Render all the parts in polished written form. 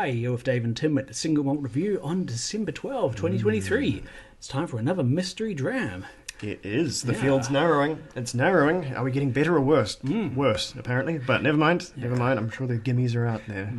Hi, you're with Dave and Tim at the Single Malt Review on December 12, 2023. It's time for another mystery dram. It is. The field's narrowing. It's narrowing. Are we getting better or worse? Worse, apparently. But never mind. Never mind. I'm sure the gimmies are out there.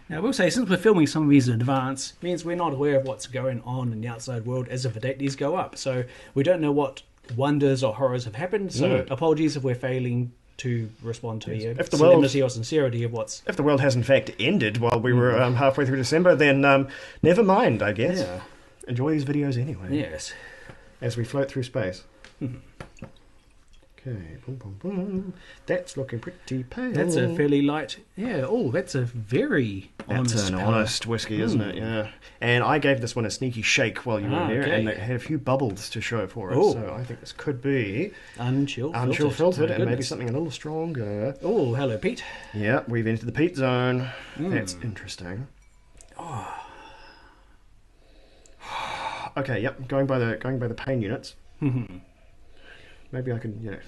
Now, I will say, since we're filming some of these in advance, means we're not aware of what's going on in the outside world as if the date these go up. So we don't know what wonders or horrors have happened. So apologies if we're failing to respond to your solemnity or sincerity of what's... If the world has in fact ended while we were halfway through December, then never mind, I guess. Yeah. Enjoy these videos anyway. Yes. As we float through space. Okay, boom, boom, boom. That's looking pretty pale. That's a fairly light... Yeah, oh, that's a very honest... That's an honest whiskey, isn't it? Yeah. And I gave this one a sneaky shake while you were here, and it had a few bubbles to show for it. Oh. So I think this could be... Unchill filtered, and maybe something a little stronger. Oh, hello, Pete. Yeah, we've entered the peat zone. That's interesting. Oh. Okay, yep, going by the pain units. Maybe I can,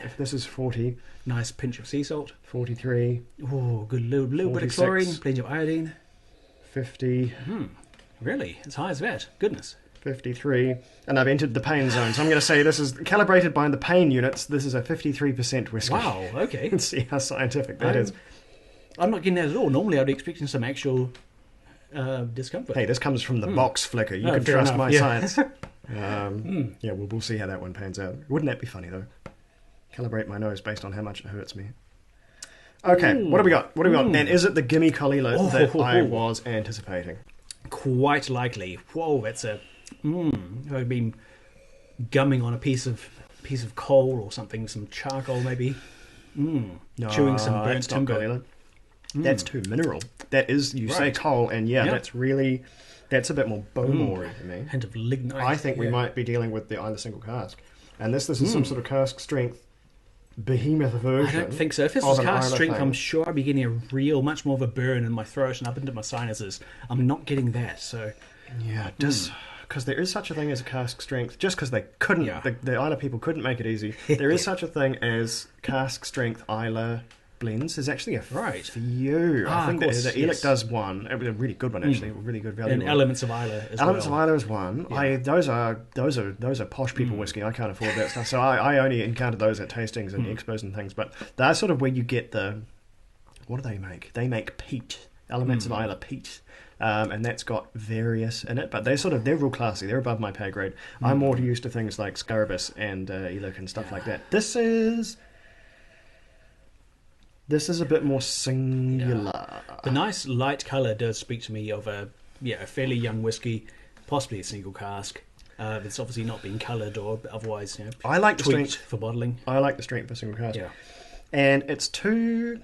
if this is 40... Nice pinch of sea salt. 43. Oh, good little bit of chlorine, plenty of iodine. 50. Really? As high as that? Goodness. 53. And I've entered the pain zone. So I'm going to say this is calibrated by the pain units. This is a 53% whiskey. Wow, okay. Let's see how scientific that is. I'm not getting that at all. Normally I'd be expecting some actual discomfort. Hey, this comes from the box flicker. You can trust my science. Yeah, we'll see how that one pans out. Wouldn't that be funny, though? Calibrate my nose based on how much it hurts me. Okay, what do we got? And is it the gimme Colila that I was anticipating? Quite likely. Whoa, that's a... I've been gumming on a piece of coal or something, some charcoal maybe. No, chewing some burnt that's not timber. Colila. That's too mineral. That is, you say coal, and that's really... That's a bit more Bowmore to me. Hint of lignite. I think we might be dealing with the Isla single cask. And this is some sort of cask strength behemoth version. I don't think so. If this was cask strength, I'm sure I'd be getting a much more of a burn in my throat and up into my sinuses. I'm not getting that, so... Yeah, because there is such a thing as a cask strength, just because they couldn't, the Isla people couldn't make it easy, there is such a thing as cask strength Isla blends. There's actually a few. I think the Elix does one. It was a really good one, actually. A really good value. And Elements of Isla as Elements of Isla is one. Yeah. Those are posh people whiskey. I can't afford that stuff. So I only encountered those at tastings and expos and things. But that's sort of where you get the... What do they make? They make peat. Elements of Isla peat. And that's got various in it, but they're real classy. They're above my pay grade. I'm more used to things like Scarabus and Elic and stuff like that. This is a bit more singular. Yeah. The nice light colour does speak to me of a fairly young whiskey, possibly a single cask. That's obviously not being coloured or otherwise I like the tweaked strength for bottling. I like the strength of a single cask. Yeah. And it's too...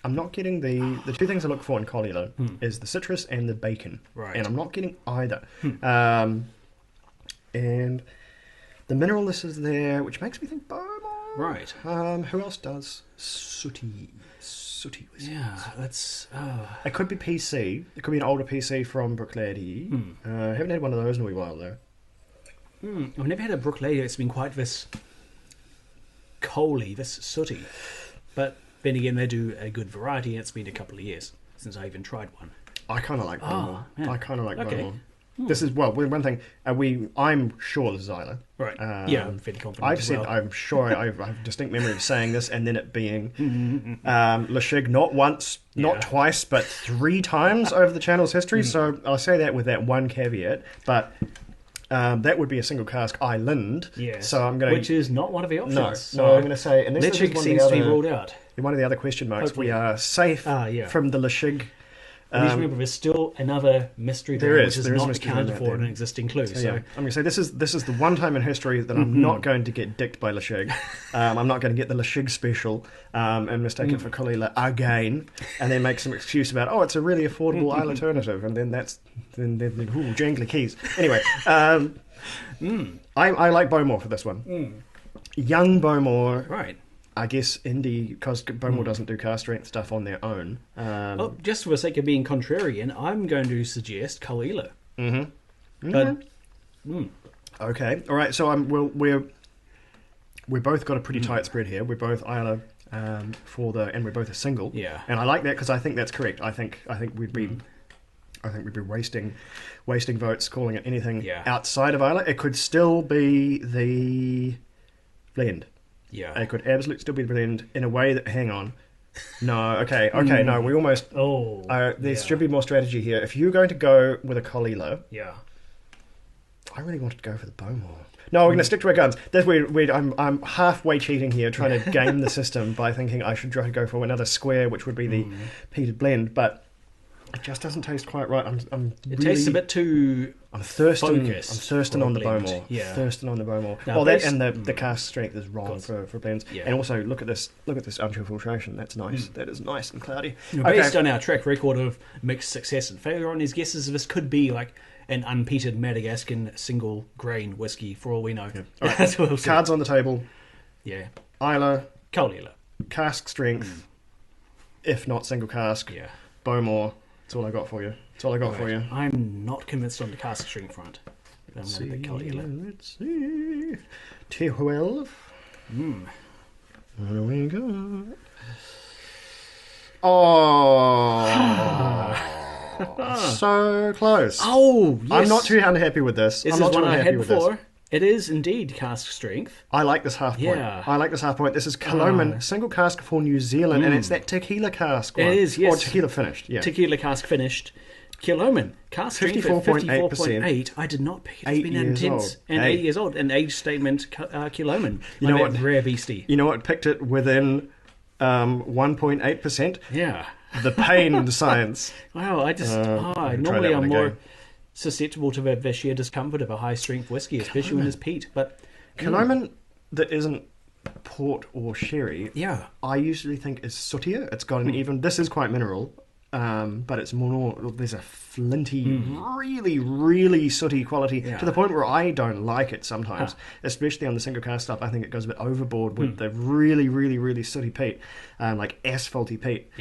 I'm not getting the two things I look for in Colila is the citrus and the bacon. Right. And I'm not getting either. And the mineralness is there, which makes me think Bowmore. Right. Who else does sooty whiskey? Yeah, that's... It could be PC. It could be an older PC from Brooklady. Haven't had one of those in a wee while, though. I've never had a Brooklady that's been quite this coaly, this sooty. But then again, they do a good variety, and it's been a couple of years since I even tried one. I kind of like Bowmore. Yeah. I kind of like Bowmore. This is, one thing, I'm sure this is Isla. Right. I'm fairly confident I'm sure I have a distinct memory of saying this and then it being Lashig not once, not twice, but 3 times over the channel's history. So I'll say that with that one caveat. But that would be a single cask Island. Yes. So I'm going, which is not one of the options. No, I'm going to say... And this Lashig seems to be ruled out. One of the other question marks, Hopefully. we are safe from the Lashig... Please remember, there's still another mystery there which is not accounted for in an existing clue. So I'm going to say this is the one time in history that I'm not going to get dicked by Lashig. I'm not going to get the Lashig special and mistake it for Colila again, and then make some excuse about it's a really affordable alternative, and then jangly keys. Anyway, I like Bowmore for this one. Young Bowmore, right? I guess indie, because Bowmore doesn't do cask strength stuff on their own. Just for the sake of being contrarian, I'm going to suggest Colila. Okay, all right. So we're we both got a pretty tight spread here. We're both Isla and we're both a single. Yeah. And I like that because I think that's correct. I think we'd be wasting votes calling it anything outside of Isla. It could still be the blend. Yeah. It could absolutely still be the blend in a way that, hang on. No, okay, no, we almost... there should be more strategy here. If you're going to go with a Colila... Yeah. I really wanted to go for the Bowmore. No, we're going to stick to our guns. That's weird. I'm halfway cheating here, trying to game the system by thinking I should try to go for another square, which would be the peated blend, but it just doesn't taste quite right. It tastes a bit too... I'm thirsting on the blend. Bowmore. Yeah. Thirsting on the Bowmore. Now, the cask strength is wrong for blends. Yeah. And also, look at this unfiltration. That's nice. That is nice and cloudy. Based on our track record of mixed success and failure on these guesses, this could be like an unpeated Madagascan single grain whiskey, for all we know. Yeah. All right. That's what we'll see. Cards on the table. Yeah. Isla. Colila. Cask strength. If not single cask. Yeah. Bowmore. That's all I got for you. That's all I got for you. I'm not convinced on the cask string front. Let's see. 12. What do we got? Oh, so close. Oh, yes. I'm not too unhappy with this. This I'm not is one too I unhappy had with before. this. It is indeed cask strength. I like this half point. Yeah. I like this half point. This is Killoman, single cask for New Zealand, and it's that tequila cask one. It is, yes. Or tequila finished, yeah. Tequila cask finished. Killoman, cask strength at 54.8. I did not pick it. It's been intense. And 8 years old. An age statement Killoman. You know what? Rare beastie. You know what picked it within 1.8%? Yeah. The pain science. Wow, normally I'm more susceptible to the sheer discomfort of a high strength whiskey, especially when it's peat. But Killoman that isn't port or sherry, I usually think is sootier. It's got an even. This is quite mineral, but it's more. There's a flinty, really, really sooty quality to the point where I don't like it sometimes, especially on the single cask stuff. I think it goes a bit overboard with the really, really, really sooty peat, like asphalty peat.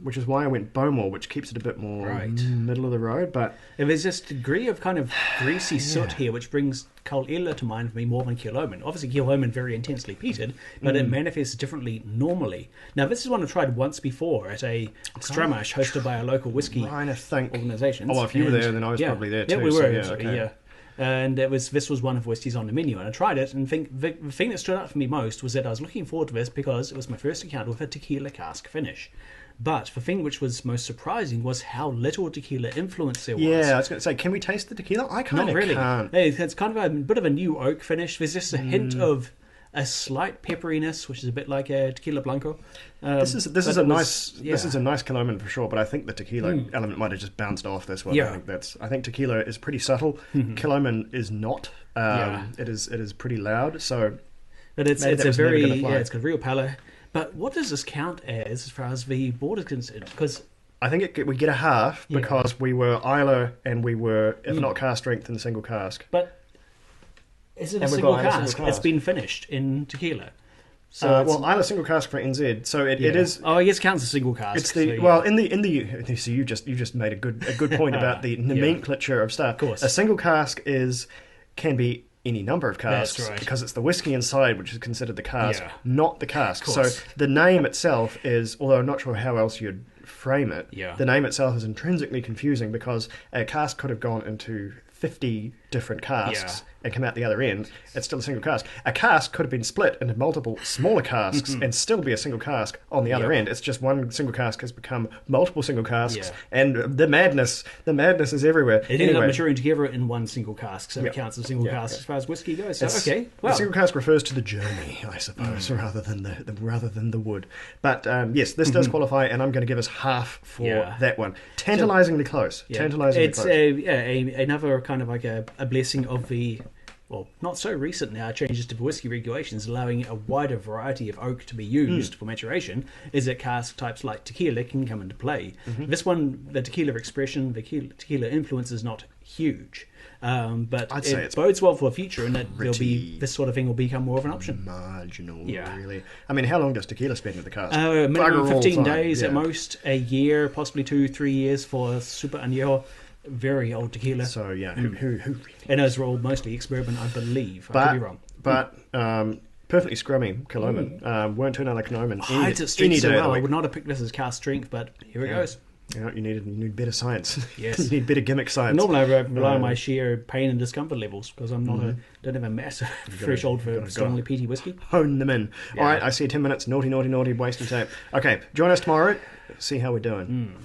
Which is why I went Bowmore, which keeps it a bit more middle of the road. But there's this degree of kind of greasy soot here, which brings Colila to mind for me more than Killoman. Obviously, Killoman very intensely peated, but it manifests differently normally. Now, this is one I've tried once before at a Stramash hosted by a local whiskey organisation. Oh, well, if you were there, then I was probably there too. Yeah, we were. So, And this was one of whiskies on the menu, and I tried it, and the thing that stood out for me most was that I was looking forward to this because it was my first encounter with a tequila cask finish. But the thing which was most surprising was how little tequila influence there was. Yeah, I was going to say, can we taste the tequila? I kind of can't. It's kind of a bit of a new oak finish. There's just a hint of a slight pepperiness, which is a bit like a tequila blanco. This is a nice Killoman for sure, but I think the tequila element might have just bounced off this one. Yeah. I think tequila is pretty subtle. Killoman is not. It is pretty loud. So, but it's got real palate. But what does this count as far as the board is concerned? Because I think we get a half because we were Isla and we were, if not cask strength, in the single cask. But is it a single cask? It's been finished in tequila. So Isla single cask for NZ. So it is. Oh, I guess it counts as single cask. It's the So you just made a good point about the nomenclature of stuff. Of course, a single cask can be any number of casks because it's the whiskey inside which is considered the cask, not the cask. So the name itself is, although I'm not sure how else you'd frame it, the name itself is intrinsically confusing because a cask could have gone into 50 different casks and come out the other end. It's still a single cask. A cask could have been split into multiple smaller casks and still be a single cask on the other end. It's just one single cask has become multiple single casks, and the madness is everywhere. It ended up maturing together in one single cask, so it counts as a single cask as far as whiskey goes. So, the single cask refers to the journey, I suppose, rather than the wood. But yes, this does qualify, and I'm going to give us half for that one. Tantalisingly close. It's another kind of like a blessing of the, well, not so recent now, changes to the whiskey regulations allowing a wider variety of oak to be used for maturation, is that cask types like tequila can come into play. This one, the tequila expression, the tequila influence is not huge, but I'd say it bodes well for the future, and that this sort of thing will become more of an option. Marginal, really. I mean, how long does tequila spend in the cask? Minimum 15 days at most, a year, possibly 2-3 years for super añejo. Very old tequila. So who and those were all mostly experiment, I believe. I could be wrong. But Perfectly scrummy Coloman. Won't turn out like Coloman Hides its strength so well. I would not have picked this as cast strength, but here it goes. You need better science. Yes. You need better gimmick science. Normally I rely on my sheer pain and discomfort levels because I'm not don't have a massive threshold for strongly peaty whiskey. Hone them in. Yeah. All right, I see 10 minutes. Naughty, wasting tape. Okay, join us tomorrow. See how we're doing.